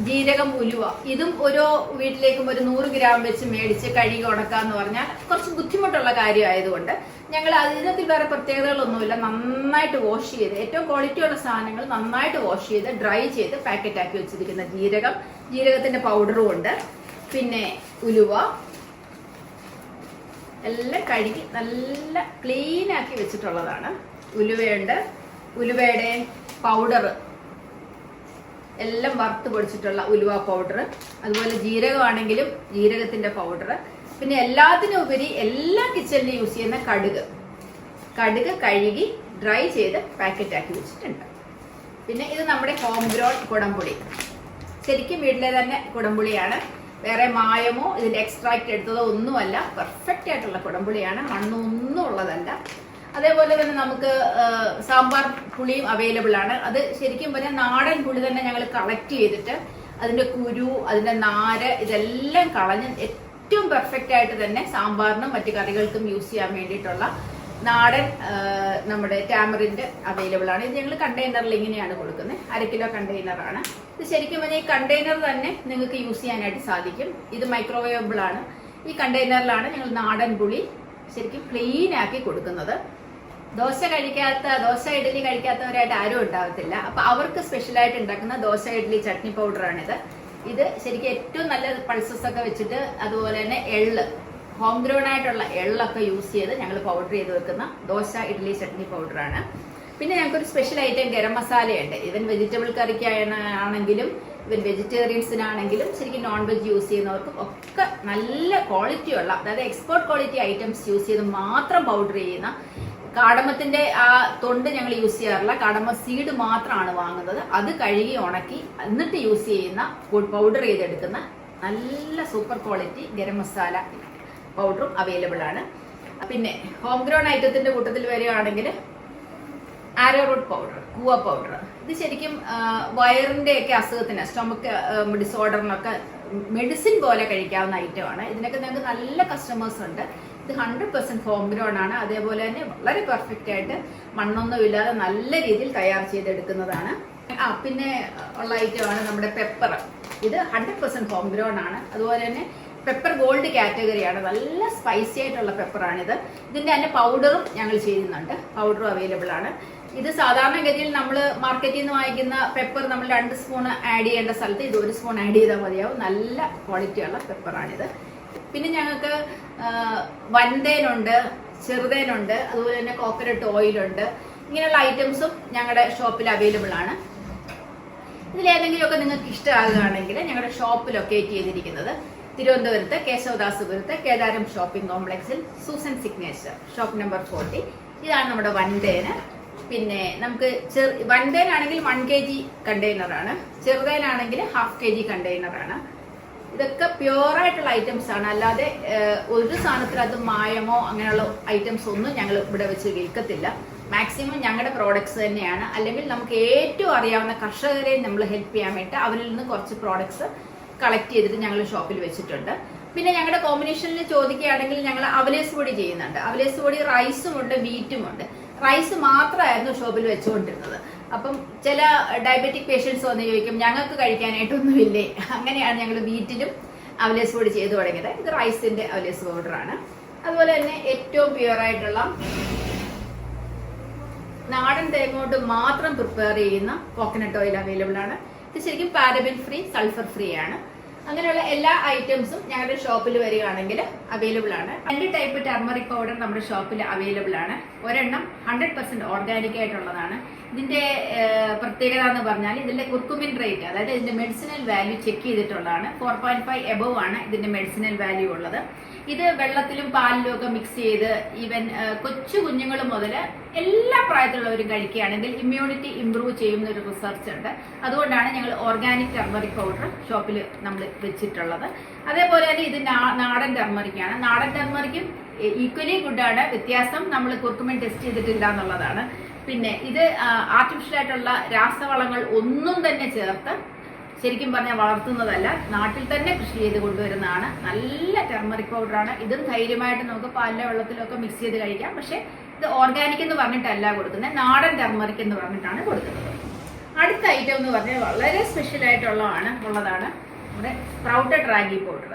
ജീരകം, ഉലുവ ഇതും ഓരോ വീട്ടിലേക്കും ഒരു 100 ഗ്രാം വെച്ച് മേടിച്ച് കഴുകി ഉണക്കാന്ന് പറഞ്ഞാൽ കുറച്ച് ബുദ്ധിമുട്ടുള്ള കാര്യമായതുകൊണ്ട് ഞങ്ങൾ അതിനകത്ത് വേറെ പ്രത്യേകതകളൊന്നുമില്ല. നന്നായിട്ട് വാഷ് ചെയ്ത് ഏറ്റവും ക്വാളിറ്റിയുള്ള സാധനങ്ങൾ നന്നായിട്ട് വാഷ് ചെയ്ത് ഡ്രൈ ചെയ്ത് പാക്കറ്റ് ആക്കി വെച്ചിരിക്കുന്ന ജീരകത്തിന്റെ പൗഡറും ഉണ്ട്. പിന്നെ ഉലുവ എല്ലാം കഴുകി നല്ല ക്ലീൻ ആക്കി വെച്ചിട്ടുള്ളതാണ്. ഉലുവയുണ്ട്, ഉലുവയുടെ പൗഡർ എല്ലാം വറുത്ത് പൊടിച്ചിട്ടുള്ള ഉലുവ പൗഡർ, അതുപോലെ ജീരകമാണെങ്കിലും ജീരകത്തിന്റെ പൗഡർ, പിന്നെ എല്ലാത്തിനും ഉപരി എല്ലാ കിച്ചണിലും യൂസ് ചെയ്യുന്ന കടുക് കഴുകി ഡ്രൈ ചെയ്ത് പാക്കറ്റ് ആക്കി വെച്ചിട്ടുണ്ട്. പിന്നെ ഇത് നമ്മുടെ ഹോം ഗ്രോൺ കുടംപുളി, ശരിക്കും വീട്ടിലെ തന്നെ കുടംപുളിയാണ്. വേറെ മായമോ ഇതിന്റെ എക്സ്ട്രാക്ട് എടുത്തതോ ഒന്നുമല്ല, പെർഫെക്റ്റ് ആയിട്ടുള്ള കുടംപുളിയാണ്, മണ്ണൊന്നും ഉള്ളതല്ല. അതേപോലെ തന്നെ നമുക്ക് സാമ്പാർ പുളിയും അവൈലബിൾ ആണ്. അത് ശരിക്കും പറഞ്ഞാൽ നാടൻ പുളി തന്നെ ഞങ്ങൾ കളക്ട് ചെയ്തിട്ട് അതിന്റെ കുരു, അതിന്റെ നാര് ഇതെല്ലാം കളഞ്ഞ് ഏറ്റവും പെർഫെക്റ്റ് ആയിട്ട് തന്നെ സാമ്പാറിനും മറ്റു കറികൾക്കും യൂസ് ചെയ്യാൻ വേണ്ടിയിട്ടുള്ള നാടൻ നമ്മുടെ ടാമറിന്റെ അവൈലബിൾ ആണ്. ഇത് ഞങ്ങൾ കണ്ടെയ്നറിൽ ഇങ്ങനെയാണ് കൊടുക്കുന്നത്. 1 കിലോ കണ്ടെയ്നറാണ് ഇത്. ശരിക്കും പറഞ്ഞാൽ ഈ കണ്ടെയ്നർ തന്നെ നിങ്ങൾക്ക് യൂസ് ചെയ്യാനായിട്ട് സാധിക്കും. ഇത് മൈക്രോവേവബിൾ ആണ്. ഈ കണ്ടെയ്നറിലാണ് ഞങ്ങൾ നാടൻ പുളി ശരിക്കും ക്ലീൻ ആക്കി കൊടുക്കുന്നത്. ദോശ ഇഡലി കഴിക്കാത്തവരായിട്ട് ആരും ഉണ്ടാവത്തില്ല. അപ്പൊ അവർക്ക് സ്പെഷ്യലായിട്ട് ഉണ്ടാക്കുന്ന ദോശ ഇഡലി ചട്നി പൗഡറാണിത്. ഇത് ശരിക്കും ഏറ്റവും നല്ല പൾസസ് ഒക്കെ വെച്ചിട്ട് അതുപോലെ തന്നെ എള്ള്, ഹോം ഗ്രോൺ ആയിട്ടുള്ള എള്ളൊക്കെ യൂസ് ചെയ്ത് ഞങ്ങൾ പൗഡർ ചെയ്ത് വെക്കുന്ന ദോശ ഇഡ്ഡലി ചട്നി പൗഡറാണ്. പിന്നെ ഞങ്ങൾക്കൊരു സ്പെഷ്യൽ ഐറ്റം ഗരം മസാലയുണ്ട്. ഇവൻ വെജിറ്റബിൾ കറിക്കാണെങ്കിലും ഇവൻ വെജിറ്റേറിയൻസിനാണെങ്കിലും ശരിക്കും നോൺ വെജ് യൂസ് ചെയ്യുന്നവർക്കും ഒക്കെ നല്ല ക്വാളിറ്റിയുള്ള, അതായത് എക്സ്പോർട്ട് ക്വാളിറ്റി ഐറ്റംസ് യൂസ് ചെയ്ത് മാത്രം പൗഡർ ചെയ്യുന്ന, കാടമത്തിന്റെ ആ തൊണ്ട് ഞങ്ങൾ യൂസ് ചെയ്യാറില്ല, കാടമ സീഡ് മാത്രമാണ് വാങ്ങുന്നത്. അത് കഴുകി ഉണക്കി എന്നിട്ട് യൂസ് ചെയ്യുന്ന പൗഡർ ചെയ്തെടുക്കുന്ന നല്ല സൂപ്പർ ക്വാളിറ്റി ഗരം മസാല പൗഡറും അവൈലബിൾ ആണ്. പിന്നെ ഹോം ഗ്രോൺ ഐറ്റത്തിന്റെ കൂട്ടത്തിൽ വരികയാണെങ്കിൽ ആരോ റൂട്ട് പൗഡർ, കൂവ പൗഡർ, ഇത് ശരിക്കും വയറിന്റെ ഒക്കെ അസുഖത്തിന്, സ്റ്റൊമക്ക് ഡിസോർഡറിനൊക്കെ മെഡിസിൻ പോലെ കഴിക്കാവുന്ന ഐറ്റമാണ്. ഇതിനൊക്കെ ഞങ്ങൾക്ക് നല്ല കസ്റ്റമേഴ്സ് ഉണ്ട്. ഇത് 100% ഹോം ഗ്രോൺ ആണ്. അതേപോലെ തന്നെ വളരെ പെർഫെക്റ്റ് ആയിട്ട് മണ്ണൊന്നും ഇല്ലാതെ നല്ല രീതിയിൽ തയ്യാർ ചെയ്തെടുക്കുന്നതാണ്. പിന്നെ ഉള്ള ഐറ്റമാണ് നമ്മുടെ പെപ്പർ. ഇത് 100% ഹോം ഗ്രോൺ ആണ്. അതുപോലെ തന്നെ പെപ്പർ ഗോൾഡ് കാറ്റഗറിയാണ്. നല്ല സ്പൈസി ആയിട്ടുള്ള പെപ്പറാണിത്. ഇതിന്റെ തന്നെ പൗഡറും ഞങ്ങൾ ചെയ്യുന്നുണ്ട്. പൗഡറും അവൈലബിൾ ആണ്. ഇത് സാധാരണഗതിയിൽ നമ്മൾ മാർക്കറ്റിൽ നിന്ന് വാങ്ങിക്കുന്ന പെപ്പർ നമ്മൾ 2 സ്പൂൺ ആഡ് ചെയ്യേണ്ട സ്ഥലത്ത് ഇത് 1 സ്പൂൺ ആഡ് ചെയ്താൽ മതിയാവും. നല്ല ക്വാളിറ്റിയുള്ള പെപ്പറാണിത്. പിന്നെ ഞങ്ങൾക്ക് വൻതേനുണ്ട്, ചെറുതേനുണ്ട്, അതുപോലെ തന്നെ കോക്കനട്ട് ഓയിലുണ്ട്. ഇങ്ങനെയുള്ള ഐറ്റംസും ഞങ്ങളുടെ ഷോപ്പിൽ അവൈലബിൾ ആണ്. ഇതിലേതെങ്കിലുമൊക്കെ നിങ്ങൾക്ക് ഇഷ്ടമാകുകയാണെങ്കിൽ ഞങ്ങളുടെ ഷോപ്പ് ലൊക്കേറ്റ് ചെയ്തിരിക്കുന്നത് തിരുവനന്തപുരത്ത് കേശവദാസപുരത്ത് കേദാരം ഷോപ്പിംഗ് കോംപ്ലക്സിൽ സൂസൻ സിഗ്നേച്ചർ, ഷോപ്പ് നമ്പർ 40. ഇതാണ് നമ്മുടെ വൻതേന്. പിന്നെ നമുക്ക് വൻതേനാണെങ്കിൽ 1 kg കണ്ടെയ്നറാണ്, ചെറുതേനാണെങ്കിൽ 1/2 kg കണ്ടെയ്നറാണ്. ഇതൊക്കെ പ്യുവറായിട്ടുള്ള ഐറ്റംസ് ആണ്. അല്ലാതെ ഒരു സാധനത്തിനകത്ത് മായമോ അങ്ങനെയുള്ള ഐറ്റംസ് ഒന്നും ഞങ്ങൾ ഇവിടെ വെച്ച് വിൽക്കത്തില്ല. മാക്സിമം ഞങ്ങളുടെ പ്രോഡക്ട്സ് തന്നെയാണ്. അല്ലെങ്കിൽ നമുക്ക് ഏറ്റവും അറിയാവുന്ന കർഷകരെ നമ്മൾ ഹെൽപ്പ് ചെയ്യാൻ വേണ്ടി അവരിൽ നിന്ന് കുറച്ച് പ്രോഡക്ട്സ് കളക്ട് ചെയ്തിട്ട് ഞങ്ങൾ ഷോപ്പിൽ വെച്ചിട്ടുണ്ട്. പിന്നെ ഞങ്ങളുടെ കോമ്പിനേഷനിൽ ചോദിക്കുകയാണെങ്കിൽ ഞങ്ങൾ അവലേസ് പൊടി ചെയ്യുന്നുണ്ട്. അവലേസ് പൊടി റൈസും ഉണ്ട്, വീറ്റും ഉണ്ട്. റൈസ് മാത്രമായിരുന്നു ഷോപ്പിൽ വെച്ചുകൊണ്ടിരുന്നത്. അപ്പം ചില ഡയബറ്റിക് പേഷ്യൻസ് വന്ന് ചോദിക്കും ഞങ്ങൾക്ക് കഴിക്കാനായിട്ടൊന്നുമില്ലേ. അങ്ങനെയാണ് ഞങ്ങൾ വീറ്റിലും അവലേസ് പൊടി ചെയ്തു തുടങ്ങിയത്. ഇത് റൈസിന്റെ അവലേസ് പൗഡറാണ്. അതുപോലെ തന്നെ ഏറ്റവും പ്യുവറായിട്ടുള്ള നാടൻ തേങ്ങ കൊണ്ട് മാത്രം പ്രിപ്പയർ ചെയ്യുന്ന കോക്കനട്ട് ഓയിൽ അവൈലബിൾ ആണ്. ഇത് ശരിക്കും പാരബിൻ ഫ്രീ, സൾഫർ ഫ്രീ ആണ്. അങ്ങനെയുള്ള എല്ലാ ഐറ്റംസും ഞങ്ങളുടെ ഷോപ്പിൽ വരികയാണെങ്കിൽ അവൈലബിൾ ആണ്. 2 ടൈപ്പ് ടർമറിക് പൗഡർ നമ്മുടെ ഷോപ്പിൽ അവൈലബിൾ ആണ്. ഒരെണ്ണം 100% ഓർഗാനിക് ആയിട്ടുള്ളതാണ്. ഇതിന്റെ പ്രത്യേകത എന്ന് പറഞ്ഞാൽ ഇതിന്റെ കുർക്കുമിൻ റേറ്റ്, അതായത് ഇതിന്റെ മെഡിസിനൽ വാല്യൂ ചെക്ക് ചെയ്തിട്ടുള്ളതാണ്. 4.5 എബവ് ആണ് ഇതിന്റെ മെഡിസിനൽ വാല്യൂ ഉള്ളത്. ഇത് വെള്ളത്തിലും പാലിലും ഒക്കെ മിക്സ് ചെയ്ത് ഈവൻ കൊച്ചു കുഞ്ഞുങ്ങൾ മുതൽ എല്ലാ പ്രായത്തിലുള്ളവരും കഴിക്കുകയാണെങ്കിൽ ഇമ്മ്യൂണിറ്റി ഇംപ്രൂവ് ചെയ്യുന്ന ഒരു റിസർച്ച് ഉണ്ട്. അതുകൊണ്ടാണ് ഞങ്ങൾ ഓർഗാനിക് ടർമറിക് പൗഡർ ഷോപ്പിൽ നമ്മൾ വെച്ചിട്ടുള്ളത്. അതേപോലെ തന്നെ ഇത് നാടൻ ടർമറിക്കാണ്. നാടൻ ടർമറിക്കും ഈക്വലി ഗുഡാണ്. വ്യത്യാസം നമ്മൾ കുർക്കുമിൻ ടെസ്റ്റ് ചെയ്തിട്ടില്ല എന്നുള്ളതാണ്. പിന്നെ ഇത് ആർട്ടിഫിഷ്യൽ ആയിട്ടുള്ള രാസവളങ്ങൾ ഒന്നും തന്നെ ചേർത്ത് ശരിക്കും പറഞ്ഞാൽ വളർത്തുന്നതല്ല, നാട്ടിൽ തന്നെ കൃഷി ചെയ്ത് കൊണ്ടുവരുന്നതാണ്. നല്ല ടെർമറിക് പൗഡറാണ്. ഇതും ധൈര്യമായിട്ട് നമുക്ക് പാലിലെ വെള്ളത്തിലൊക്കെ മിക്സ് ചെയ്ത് കഴിക്കാം. പക്ഷെ ഇത് ഓർഗാനിക് എന്ന് പറഞ്ഞിട്ടല്ല കൊടുക്കുന്നത്, നാടൻ ടെർമറിക് എന്ന് പറഞ്ഞിട്ടാണ് കൊടുക്കുന്നത്. അടുത്ത ഐറ്റം എന്ന് പറഞ്ഞാൽ വളരെ സ്പെഷ്യൽ ആയിട്ടുള്ളതാണ് നമ്മുടെ സ്പ്രൗട്ടഡ് റാഗി പൗഡർ.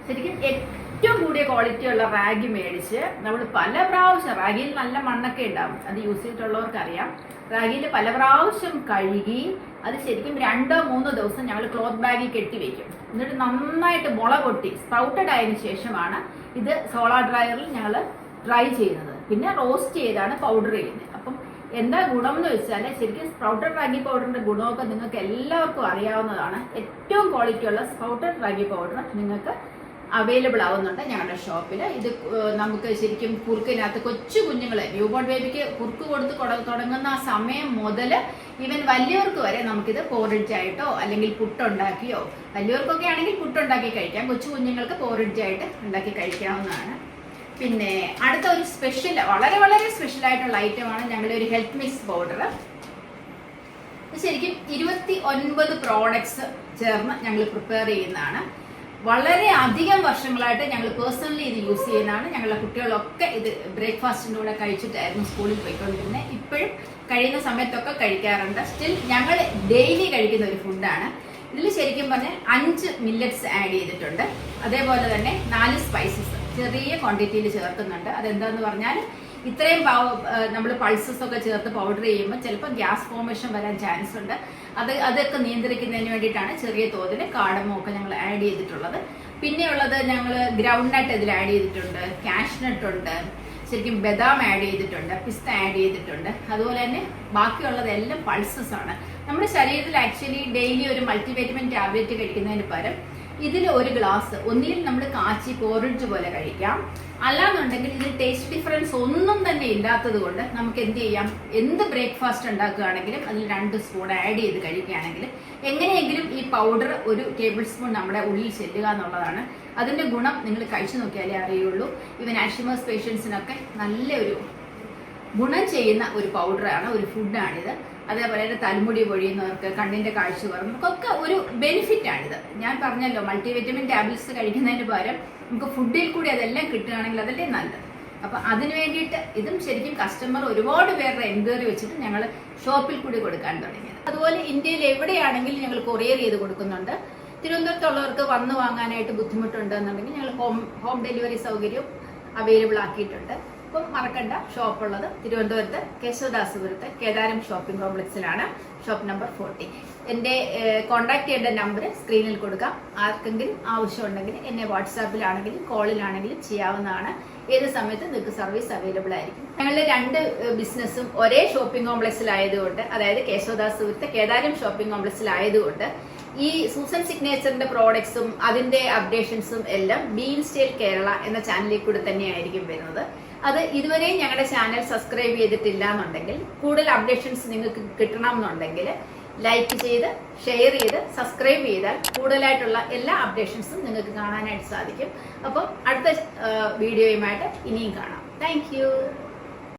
ശരിക്കും ഏറ്റവും കൂടിയ ക്വാളിറ്റി ഉള്ള റാഗി മേടിച്ച് നമ്മൾ പല പ്രാവശ്യം, റാഗിയിൽ നല്ല മണ്ണൊക്കെ ഉണ്ടാവും, അത് യൂസ് ചെയ്തിട്ടുള്ളവർക്ക് അറിയാം. റാഗിയിൽ പല പ്രാവശ്യം കഴുകി അത് ശരിക്കും 2-3 ദിവസം ഞങ്ങൾ ക്ലോത്ത് ബാഗിൽ കെട്ടി വെക്കും. എന്നിട്ട് നന്നായിട്ട് മുള കൊട്ടി സ്പ്രൗട്ടഡ് ആയതിനു ശേഷമാണ് ഇത് സോളാർ ഡ്രയറിൽ ഞങ്ങൾ ഡ്രൈ ചെയ്യുന്നത്. പിന്നെ റോസ്റ്റ് ചെയ്താണ് പൗഡർ ചെയ്യുന്നത്. അപ്പം എന്താ ഗുണം എന്ന് വെച്ചാൽ ശരിക്കും സ്പ്രൗട്ടഡ് റാഗി പൗഡറിന്റെ ഗുണമൊക്കെ നിങ്ങൾക്ക് എല്ലാവർക്കും അറിയാവുന്നതാണ്. ഏറ്റവും ക്വാളിറ്റി ഉള്ള സ്പ്രൗട്ടഡ് റാഗി പൗഡർ നിങ്ങൾക്ക് അവൈലബിൾ ആവുന്നുണ്ട് ഞങ്ങളുടെ ഷോപ്പിൽ. ഇത് നമുക്ക് ശരിക്കും കുറുക്കിനകത്ത് കൊച്ചു കുഞ്ഞുങ്ങളെ, ന്യൂബോൺ ബേബിക്ക് കുറുക്ക് കൊടുത്ത് തുടങ്ങുന്ന ആ സമയം മുതൽ ഈവൻ വലിയവർക്ക് വരെ നമുക്കിത് പോറിഡ്ജ് ആയിട്ടോ അല്ലെങ്കിൽ പുട്ടുണ്ടാക്കിയോ, വലിയവർക്കൊക്കെ ആണെങ്കിൽ പുട്ടുണ്ടാക്കി കഴിക്കാം, കൊച്ചു കുഞ്ഞുങ്ങൾക്ക് പോറിഡ്ജ് ആയിട്ട് ഉണ്ടാക്കി കഴിക്കാവുന്നതാണ്. പിന്നെ അടുത്ത ഒരു സ്പെഷ്യൽ, വളരെ വളരെ സ്പെഷ്യൽ ആയിട്ടുള്ള ഐറ്റമാണ് ഞങ്ങളുടെ ഒരു ഹെൽത്ത് മിക്സ് പൗഡർ. ശരിക്കും 29 പ്രോഡക്ട്സ് ചേർന്ന് ഞങ്ങൾ പ്രിപ്പയർ ചെയ്യുന്നതാണ്. വളരെ അധികം വർഷങ്ങളായിട്ട് ഞങ്ങൾ പേഴ്സണലി ഇത് യൂസ് ചെയ്യുന്നതാണ്. ഞങ്ങളുടെ കുട്ടികളൊക്കെ ഇത് ബ്രേക്ക്ഫാസ്റ്റിൻ്റെ കൂടെ കഴിച്ചിട്ടായിരുന്നു സ്കൂളിൽ പോയിക്കൊണ്ടിരുന്നത്. ഇപ്പോഴും കഴിയുന്ന സമയത്തൊക്കെ കഴിക്കാറുണ്ട്. സ്റ്റിൽ ഞങ്ങൾ ഡെയിലി കഴിക്കുന്ന ഒരു ഫുഡാണ്. ഇതിൽ ശരിക്കും പറഞ്ഞാൽ 5 മില്ലറ്റ്സ് ആഡ് ചെയ്തിട്ടുണ്ട്. അതേപോലെ തന്നെ 4 സ്പൈസസ് ചെറിയ ക്വാണ്ടിറ്റിയിൽ ചേർക്കുന്നുണ്ട്. അതെന്താന്ന് പറഞ്ഞാൽ ഇത്രയും നമ്മൾ പൾസസ് ഒക്കെ ചേർത്ത് പൗഡർ ചെയ്യുമ്പോൾ ചിലപ്പോൾ ഗ്യാസ് ഫോർമേഷൻ വരാൻ ചാൻസ് ഉണ്ട്. അതൊക്കെ നിയന്ത്രിക്കുന്നതിന് വേണ്ടിയിട്ടാണ് ചെറിയ തോതിൽ കാർഡമം ഒക്കെ ഞങ്ങൾ ആഡ് ചെയ്തിട്ടുള്ളത്. പിന്നെയുള്ളത് ഞങ്ങൾ ഗ്രൗണ്ട് നട്ട് ഇതിൽ ആഡ് ചെയ്തിട്ടുണ്ട്, കാഷ്നട്ട് ഉണ്ട്, ശരിക്കും ബദാം ആഡ് ചെയ്തിട്ടുണ്ട്, പിസ്ത ആഡ് ചെയ്തിട്ടുണ്ട്. അതുപോലെ തന്നെ ബാക്കിയുള്ളതെല്ലാം പൾസസ് ആണ്. നമ്മുടെ ശരീരത്തിൽ ആക്ച്വലി ഡെയിലി ഒരു മൾട്ടിവൈറ്റമിൻ ടാബ്ലറ്റ് കഴിക്കുന്നതിന് പകരം ഇതിൽ ഒരു ഗ്ലാസ് ഒന്നിൽ നമ്മൾ കാച്ചി പോറിഡ്ജ് പോലെ കഴിക്കാം. അല്ലാന്നുണ്ടെങ്കിൽ ഇതിൽ ടേസ്റ്റ് ഡിഫറൻസ് ഒന്നും തന്നെ ഇല്ലാത്തത് കൊണ്ട് നമുക്ക് എന്ത് ചെയ്യാം, എന്ത് ബ്രേക്ക്ഫാസ്റ്റ് ഉണ്ടാക്കുകയാണെങ്കിലും അതിൽ 2 സ്പൂൺ ആഡ് ചെയ്ത് കഴിക്കുകയാണെങ്കിൽ എങ്ങനെയെങ്കിലും ഈ പൗഡർ ഒരു ടേബിൾ സ്പൂൺ നമ്മുടെ ഉള്ളിൽ ചെല്ലുക എന്നുള്ളതാണ്. അതിന്റെ ഗുണം നിങ്ങൾ കഴിച്ചു നോക്കിയാലേ അറിയുള്ളൂ. ഇവൻ ആൽഷിമേഴ്സ് പേഷ്യൻസിനൊക്കെ നല്ലൊരു ഗുണം ചെയ്യുന്ന ഒരു പൗഡറാണ്, ഒരു ഫുഡാണിത്. അതേപോലെ തന്നെ തലമുടി പൊഴിയുന്നവർക്ക്, കണ്ണിന്റെ കാഴ്ച കുറഞ്ഞവർക്കൊക്കെ ഒരു ബെനിഫിറ്റ് ആണിത്. ഞാൻ പറഞ്ഞല്ലോ, മൾട്ടിവിറ്റമിൻ ടാബ്ലറ്റ്സ് കഴിക്കുന്നതിന് പകരം നമുക്ക് ഫുഡിൽ കൂടി അതെല്ലാം കിട്ടുകയാണെങ്കിൽ അതല്ലേ നല്ലത്. അപ്പൊ അതിന് വേണ്ടിയിട്ട് ഇതും ശരിക്കും കസ്റ്റമർ ഒരുപാട് പേരുടെ എൻക്വയറി വെച്ചിട്ട് ഞങ്ങൾ ഷോപ്പിൽ കൂടി കൊടുക്കാൻ തുടങ്ങിയത്. അതുപോലെ ഇന്ത്യയിൽ എവിടെയാണെങ്കിലും ഞങ്ങൾ കൊറിയർ ചെയ്ത് കൊടുക്കുന്നുണ്ട്. തിരുവനന്തപുരത്തുള്ളവർക്ക് വന്ന് വാങ്ങാനായിട്ട് ബുദ്ധിമുട്ടുണ്ട് എന്നുണ്ടെങ്കിൽ ഞങ്ങൾ ഹോം ഡെലിവറി സൗകര്യവും അവൈലബിൾ ആക്കിയിട്ടുണ്ട്. അപ്പം മറക്കണ്ട, ഷോപ്പുള്ളത് തിരുവനന്തപുരത്ത് കേശവദാസപുരത്ത് കേദാരം ഷോപ്പിംഗ് കോംപ്ലക്സിലാണ്, ഷോപ്പ് നമ്പർ 40. എൻ്റെ കോൺടാക്ട് ചെയ്യേണ്ട നമ്പർ സ്ക്രീനിൽ കൊടുക്കാം. ആർക്കെങ്കിലും ആവശ്യമുണ്ടെങ്കിൽ എന്നെ വാട്സാപ്പിലാണെങ്കിലും കോളിലാണെങ്കിലും ചെയ്യാവുന്നതാണ്. ഏത് സമയത്തും നിങ്ങൾക്ക് സർവീസ് അവൈലബിൾ ആയിരിക്കും. ഞങ്ങളുടെ 2 ബിസിനസ്സും ഒരേ ഷോപ്പിംഗ് കോംപ്ലക്സിലായതുകൊണ്ട്, അതായത് കേശവദാസപുരത്ത് കേദാരം ഷോപ്പിംഗ് കോംപ്ലക്സിലായതുകൊണ്ട് ഈ സൂസൻ സിഗ്നേച്ചറിന്റെ പ്രോഡക്ട്സും അതിന്റെ അപ്ഡേഷൻസും എല്ലാം ബീൻ സ്റ്റൈൽ കേരള എന്ന ചാനലിൽ കൂടെ തന്നെയായിരിക്കും വരുന്നത്. അത് ഇതുവരെയും ഞങ്ങളുടെ ചാനൽ സബ്സ്ക്രൈബ് ചെയ്തിട്ടില്ല എന്നുണ്ടെങ്കിൽ, കൂടുതൽ അപ്ഡേഷൻസ് നിങ്ങൾക്ക് കിട്ടണം എന്നുണ്ടെങ്കിൽ ലൈക്ക് ചെയ്ത് ഷെയർ ചെയ്ത് സബ്സ്ക്രൈബ് ചെയ്താൽ കൂടുതലായിട്ടുള്ള എല്ലാ അപ്ഡേഷൻസും നിങ്ങൾക്ക് കാണാനായിട്ട് സാധിക്കും. അപ്പം അടുത്ത വീഡിയോയുമായിട്ട് ഇനിയും കാണാം. താങ്ക്